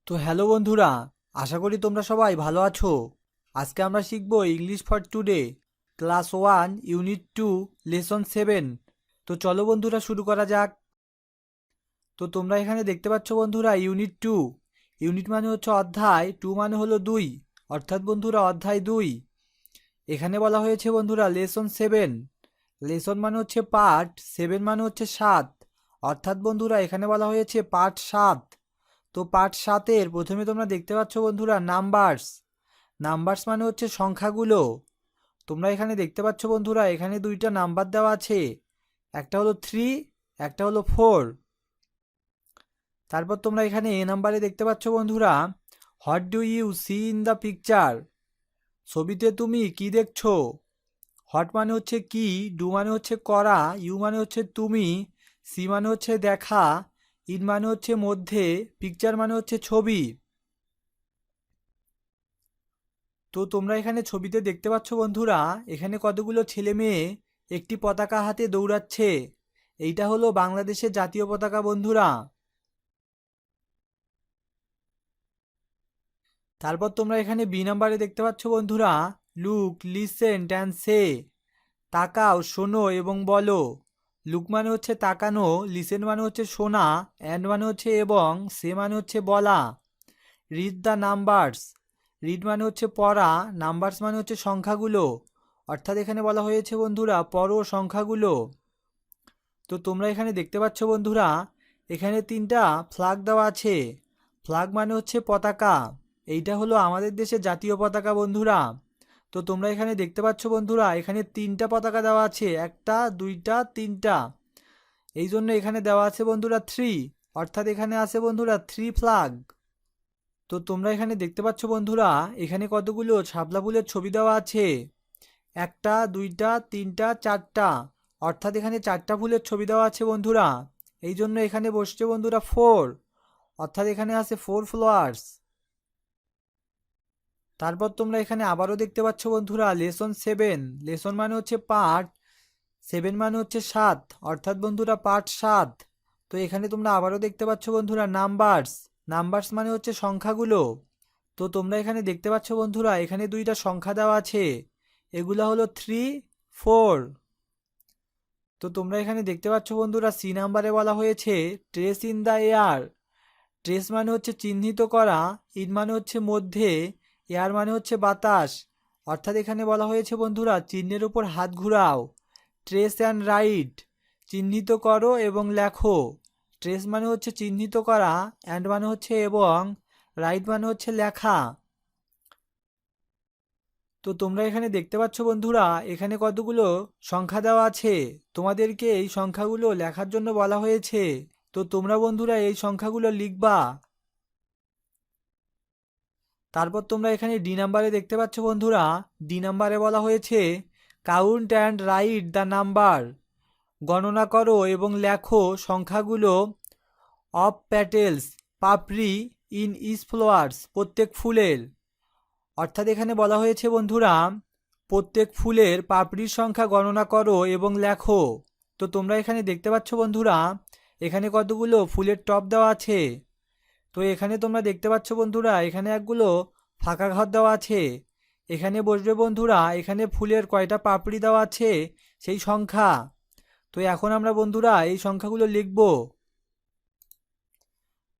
তো হ্যালো বন্ধুরা, আশা করি তোমরা সবাই ভালো আছো। আজকে আমরা শিখব English for today, class 1 unit 2 lesson 7। তো চলো বন্ধুরা শুরু করা যাক। তো তোমরা এখানে দেখতে পাচ্ছ বন্ধুরা ইউনিট 2। ইউনিট মানে হচ্ছে অধ্যায়, 2 মানে হলো 2, অর্থাৎ বন্ধুরা অধ্যায় 2। এখানে বলা হয়েছে বন্ধুরা লেসন 7। লেসন মানে হচ্ছে পার্ট, 7 মানে হচ্ছে 7, অর্থাৎ বন্ধুরা এখানে বলা হয়েছে পার্ট 7। তো পার্ট 7-এর প্রথমে তোমরা দেখতে পাচ্ছ বন্ধুরা নাম্বারস। নাম্বারস মানে হচ্ছে সংখ্যাগুলো। তোমরা এখানে দেখতে পাচ্ছ বন্ধুরা এখানে দুইটা নাম্বার দেওয়া আছে, একটা হলো 3, একটা হলো 4। তারপর তোমরা এখানে এ নাম্বারে দেখতে পাচ্ছ বন্ধুরা what do you see in the picture. ছবিতে তুমি কি দেখছো। হোয়াট মানে হচ্ছে কি, ডু মানে হচ্ছে করা, ইউ মানে হচ্ছে তুমি, সি মানে হচ্ছে দেখা, ইন মানে হচ্ছে মধ্যে, পিকচার মানে হচ্ছে ছবি। তো তোমরা এখানে ছবিতে দেখতে পাচ্ছ বন্ধুরা এখানে কতগুলো ছেলে মেয়ে একটি পতাকা হাতে দৌড়াচ্ছে। এইটা হলো বাংলাদেশের জাতীয় পতাকা বন্ধুরা। তারপর তোমরা এখানে বি নাম্বারে দেখতে পাচ্ছ বন্ধুরা লুক, লিসেন অ্যান্ড সে। তাকাও, শোনো এবং বলো। লুক মানে হচ্ছে তাকানো, লিসেন মানে হচ্ছে শোনা, অ্যান্ড মানে হচ্ছে এবং, সে মানে হচ্ছে বলা। Read the numbers. রিড মানে হচ্ছে পড়া, নাম্বারস মানে হচ্ছে সংখ্যাগুলো, অর্থাৎ এখানে বলা হয়েছে বন্ধুরা পড়ো সংখ্যাগুলো। তো তোমরা এখানে দেখতে পাচ্ছ বন্ধুরা এখানে তিনটা ফ্ল্যাগ দেওয়া আছে। ফ্ল্যাগ মানে হচ্ছে পতাকা। এইটা হলো আমাদের দেশের জাতীয় পতাকা বন্ধুরা। তো তোমরা এখানে দেখতে পাচ্ছ বন্ধুরা এখানে তিনটা পতাকা দেওয়া আছে, একটা, দুইটা, তিনটা। এই জন্য এখানে দেওয়া আছে বন্ধুরা 3, অর্থাৎ এখানে আছে বন্ধুরা 3 ফ্ল্যাগ। তো তোমরা এখানে দেখতে পাচ্ছ বন্ধুরা এখানে কতগুলো শাপলা ফুলের ছবি দেওয়া আছে, একটা, দুইটা, তিনটা, চারটা, অর্থাৎ এখানে চারটা ফুলের ছবি দেওয়া আছে বন্ধুরা। এই জন্য এখানে বসছে বন্ধুরা 4, অর্থাৎ এখানে আছে 4 ফ্লাওয়ার্স। তারপর তোমরা এখানে আবারও দেখতে পাচ্ছ বন্ধুরা লেসন 7। লেসন মানে হচ্ছে পার্ট, 7 মানে হচ্ছে 7, অর্থাৎ বন্ধুরা পার্ট 7। তো এখানে তোমরা আবারও দেখতে পাচ্ছ বন্ধুরা নাম্বারস। নাম্বারস মানে হচ্ছে সংখ্যাগুলো। তো তোমরা এখানে দেখতে পাচ্ছ বন্ধুরা এখানে দুইটা সংখ্যা দেওয়া আছে, এগুলা হলো 3, 4। তো তোমরা এখানে দেখতে পাচ্ছ বন্ধুরা সি নাম্বারে বলা হয়েছে trace in the air. Trace মানে হচ্ছে চিহ্নিত করা, ইন মানে হচ্ছে মধ্যে, এয়ার মানে হচ্ছে বাতাস, অর্থাৎ এখানে বলা হয়েছে বন্ধুরা চিহ্নের উপর হাত ঘুরাও। ট্রেস অ্যান্ড রাইট, চিহ্নিত করো এবং লেখো। ট্রেস মানে হচ্ছে চিহ্নিত করা, অ্যান্ড মানে হচ্ছে এবং, রাইট মানে হচ্ছে লেখা। তো তোমরা এখানে দেখতে পাচ্ছ বন্ধুরা এখানে কতগুলো সংখ্যা দেওয়া আছে, তোমাদেরকে এই সংখ্যাগুলো লেখার জন্য বলা হয়েছে। তো তোমরা বন্ধুরা এই সংখ্যাগুলো লিখবা। তারপর তোমরা এখানে ডি নাম্বারে দেখতে পাচ্ছ বন্ধুরা ডি নাম্বারে বলা হয়েছে count and write the number. গণনা করো এবং লেখো সংখ্যাগুলো অফ প্যাটেলস, পাপড়ি, ইন ইচ ফ্লাওয়ার্স, প্রত্যেক ফুলের। অর্থাৎ এখানে বলা হয়েছে বন্ধুরা প্রত্যেক ফুলের পাপড়ির সংখ্যা গণনা করো এবং লেখো। তো তোমরা এখানে দেখতে পাচ্ছ বন্ধুরা এখানে কতগুলো ফুলের টব দেওয়া আছে। তো এখানে তোমরা দেখতে পাচ্ছ বন্ধুরা এখানে একগুলো ফাঁকা ঘর দেওয়া আছে, এখানে বসবে বন্ধুরা এখানে ফুলের কয়টা পাপড়ি দেওয়া আছে সেই সংখ্যা। তো এখন আমরা বন্ধুরা এই সংখ্যাগুলো লিখব।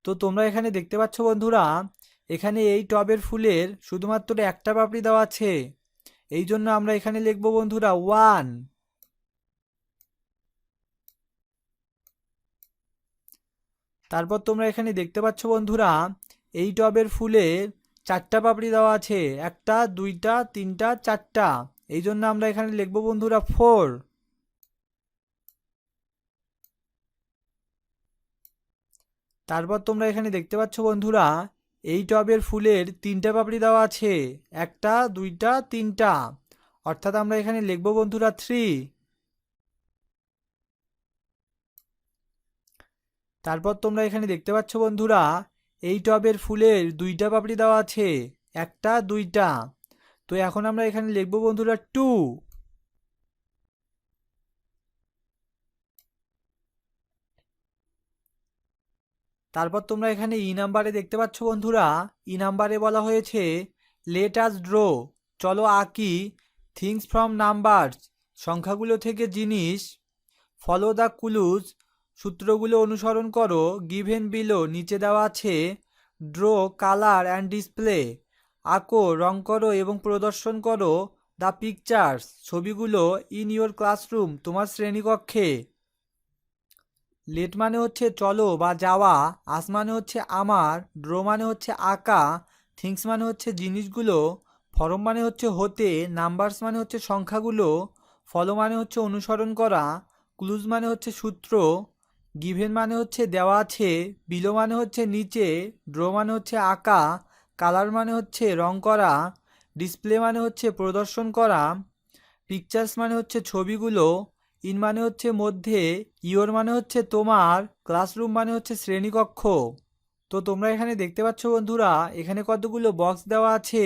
তো তোমরা এখানে দেখতে পাচ্ছ বন্ধুরা এখানে এই টবের ফুলের শুধুমাত্র একটা পাপড়ি দেওয়া আছে, এই জন্য আমরা এখানে লিখব বন্ধুরা 1। তারপর তোমরা এখানে দেখতে পাচ্ছ বন্ধুরা এই টবের ফুলের চারটা পাপড়ি দেওয়া আছে, একটা, দুইটা, তিনটা, চারটা, এই জন্য আমরা এখানে লিখব বন্ধুরা 4। তারপর তোমরা এখানে দেখতে পাচ্ছ বন্ধুরা এই টবের ফুলের তিনটা পাপড়ি দেওয়া আছে, একটা, দুইটা, তিনটা, অর্থাৎ আমরা এখানে লিখব বন্ধুরা 3। তারপর তোমরা এখানে দেখতে পাচ্ছ বন্ধুরা এই টবের ফুলের দুইটা পাপড়ি দেওয়া আছে, একটা, দুইটা, তো এখন আমরা এখানে লিখব বন্ধুরা 2। তারপর তোমরা এখানে ই নাম্বারে দেখতে পাচ্ছ বন্ধুরা, ই নাম্বারে বলা হয়েছে লেট আস ড্র, চলো আঁকি, থিংস ফ্রম নাম্বারস, সংখ্যাগুলো থেকে জিনিস, ফলো দ্য ক্লুজ, সূত্রগুলো অনুসরণ করো, গিভেন বিলো, নিচে দেওয়া আছে, ড্র, কালার অ্যান্ড ডিসপ্লে, আঁকো, রং করো এবং প্রদর্শন করো, দ্য পিকচার্স, ছবিগুলো, ইন ইয়োর ক্লাসরুম, তোমার শ্রেণীকক্ষে। লেট মানে হচ্ছে চলো বা যাওয়া, আস মানে হচ্ছে আমার, ড্র মানে হচ্ছে আঁকা, থিংস মানে হচ্ছে জিনিসগুলো, ফরম মানে হচ্ছে হতে, নাম্বারস মানে হচ্ছে সংখ্যাগুলো, ফলো মানে হচ্ছে অনুসরণ করা, ক্লুজ মানে হচ্ছে সূত্র, গিভেন মানে হচ্ছে দেওয়া আছে, বিলো মানে হচ্ছে নিচে, ড্র মানে হচ্ছে আঁকা, কালার মানে হচ্ছে রং করা, ডিসপ্লে মানে হচ্ছে প্রদর্শন করা, পিকচার্স মানে হচ্ছে ছবিগুলো, ইন মানে হচ্ছে মধ্যে, ইয়োর মানে হচ্ছে তোমার, ক্লাসরুম মানে হচ্ছে শ্রেণীকক্ষ। তো তোমরা এখানে দেখতে পাচ্ছ বন্ধুরা, এখানে কতগুলো বক্স দেওয়া আছে।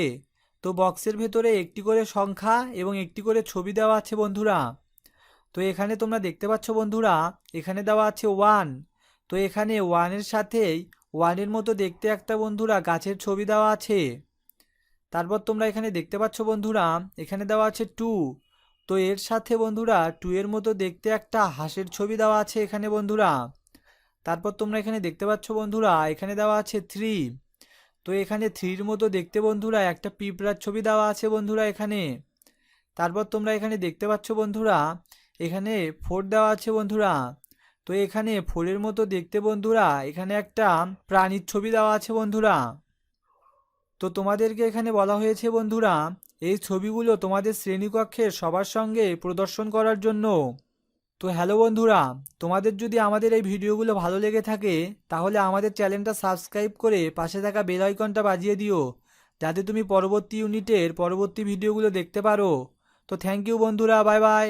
তো বক্সের ভেতরে একটি করে সংখ্যা এবং একটি করে ছবি দেওয়া আছে বন্ধুরা। তো এখানে তোমরা দেখতে পাচ্ছ বন্ধুরা, এখানে দেওয়া আছে 1। তো এখানে 1-এর সাথেই 1-এর মতো দেখতে একটা বন্ধুরা গাছের ছবি দেওয়া আছে। তারপর তোমরা এখানে দেখতে পাচ্ছ বন্ধুরা, এখানে দেওয়া আছে 2। তো এর সাথে বন্ধুরা 2-এর মতো দেখতে একটা হাঁসের ছবি দেওয়া আছে এখানে বন্ধুরা। তারপর তোমরা এখানে দেখতে পাচ্ছ বন্ধুরা, এখানে দেওয়া আছে 3। তো এখানে 3-এর মতো দেখতে বন্ধুরা একটা পিঁপড়ার ছবি দেওয়া আছে বন্ধুরা এখানে। তারপর তোমরা এখানে দেখতে পাচ্ছ বন্ধুরা, এখানে 4 দেওয়া আছে বন্ধুরা। তো এখানে 4-এর মতো দেখতে বন্ধুরা এখানে একটা প্রাণীর ছবি দেওয়া আছে বন্ধুরা। তো তোমাদেরকে এখানে বলা হয়েছে বন্ধুরা, এই ছবিগুলো তোমাদের শ্রেণীকক্ষের সবার সঙ্গে প্রদর্শন করার জন্য। তো হ্যালো বন্ধুরা, তোমাদের যদি আমাদের এই ভিডিওগুলো ভালো লেগে থাকে তাহলে আমাদের চ্যানেলটা সাবস্ক্রাইব করে পাশে থাকা বেল আইকনটা বাজিয়ে দিও, যাতে তুমি পরবর্তী ইউনিটের পরবর্তী ভিডিওগুলো দেখতে পারো। তো থ্যাংক ইউ বন্ধুরা, বাই বাই।